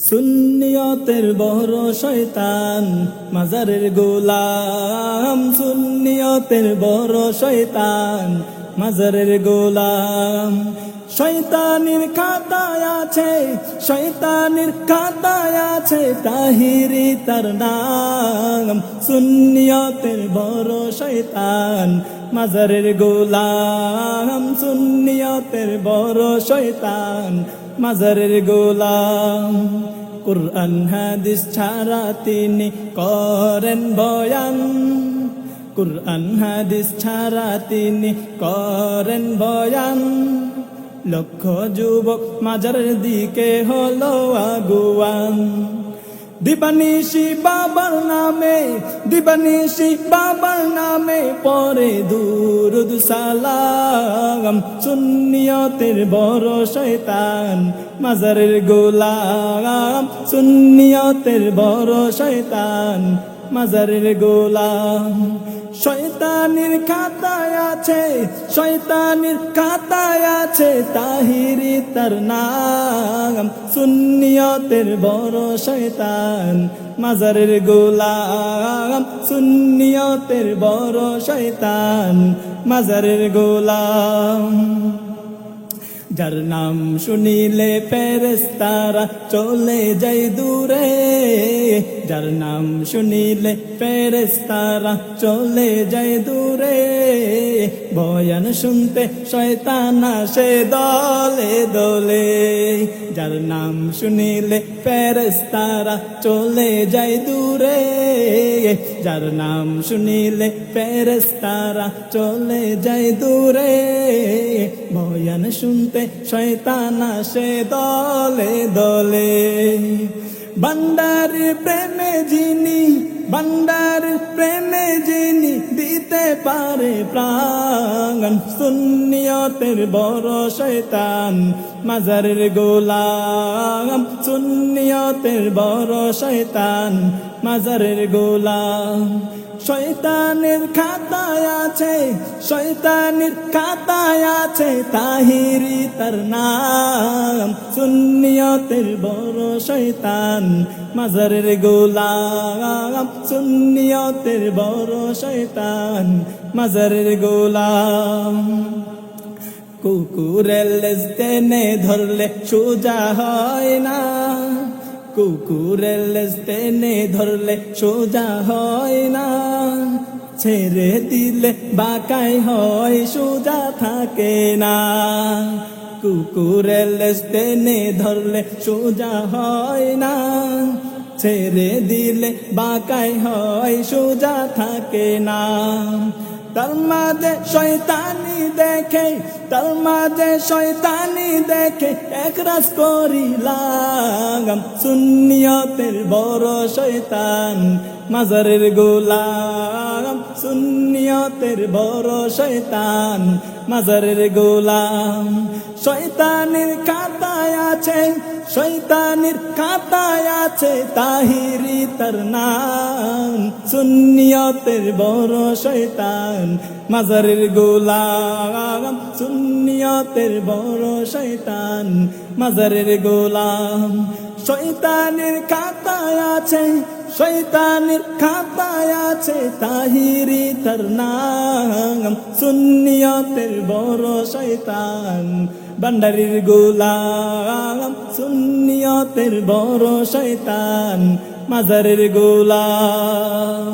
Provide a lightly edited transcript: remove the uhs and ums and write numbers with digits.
সুন্নিয়তের বড় শয়তান মাজারের গোলাম, সুন্নিয়তের বড় শয়তান মাজারের গোলাম। শয়তানির খাতায় আছে, শয়তানির খাতায় আছে তাহিরি তার নাম। সুন্নিয়তের বড় শয়তান মাজারের গোলাম, সুন্নিয়তের বড় শয়তান মাজারের গোলাম। কুরআন হাদিস ছাড়া তিনি করেন বয়ান, কুরআন হাদিস ছাড়া তিনি করেন বয়ান। লক্ষ যুবক মাজারের দিকে হলো আগুয়ান। দিবানিশি বাবার নামে, দিবানিশি বাবার নামে পরে দুরুদ সালাম। সুন্নিয়তের বড় শয়তান মাজারের গোলাম, সুন্নিয়তের বড় শয়তান মাজারের গোলাম। শয়তানির খাতায় আছে, শয়তানির খাতায় আছে তাহিরি তার নাম। সুন্নিয়তের বড় শয়তান মাজারের গোলাম, সুন্নিয়তের বড় শয়তান মাজারের গোলাম। যার নাম শুনিলে ফেরেশতারা চলে যায় দূরে, যার নাম শুনিলে ফেরেশতারা চলে যায় দূরে। বয়ান শুনতে শয়তান আসে দলে দলে, যার নাম শুনিলে ফেরেশতারা চলে যায় দূরে, যার নাম শুনিলে ফেরেশতারা চলে যায় দূরে। বয়ান শুনতে শয়তান আসে দলে দলে। বান্দার প্রেমে যিনি, বান্দার প্রেমে যিনি দিতে পারে প্রাণ। সুন্নিয়তের বড় শয়তান মাজারের গোলাম, সুন্নিয়তের বড় শয়তান মাজারের গোলাম। শয়তানের খাতায় আছে, শয়তানের খাতায় আছে তাহিরি তার নাম। সুন্নিয়তের বড় শয়তান মাজারের গোলাম, সুন্নিয়তের বড় শয়তান মাজারের গোলাম। কুকুরের লেজ টেনে ধরলে সোজা হয় না, কুকুরের লেজ টেনে ধরলে সোজা হয় না। ছেড়ে দিলে বাঁকাই হয় সোজা থাকে না। কুকুরের লেজ টেনে ধরলে সোজা হয় না, ছেড়ে দিলে বাঁকাই হয় সোজা থাকে না। তার মাঝে শয়তানি দেখে, তার মাঝে শয়তানি দেখে একরাশ করিলাম। সুন্নিয়তের বড় শয়তান মাজারের গোলাম, সুন্নিয়তের বড় শয়তান মাজারের গোলাম। শয়তানের খাতায় আছে, শয়তানের খাতায় আছে তাহিরি তার নাম। সুন্নিয়তের বড় শয়তান মাজারের গোলাম, সুন্নিয়তের বড় শয়তান মাজারের গোলাম। শয়তানের খাতায় আছে, শয়তানের খাতায় আছে তাহিরি তার নাম। সুন্নিয়তের বড় শয়তান ভান্ডারির গোলাম, সুন্নিয়তের বড় শয়তান মাজারের গোলাম।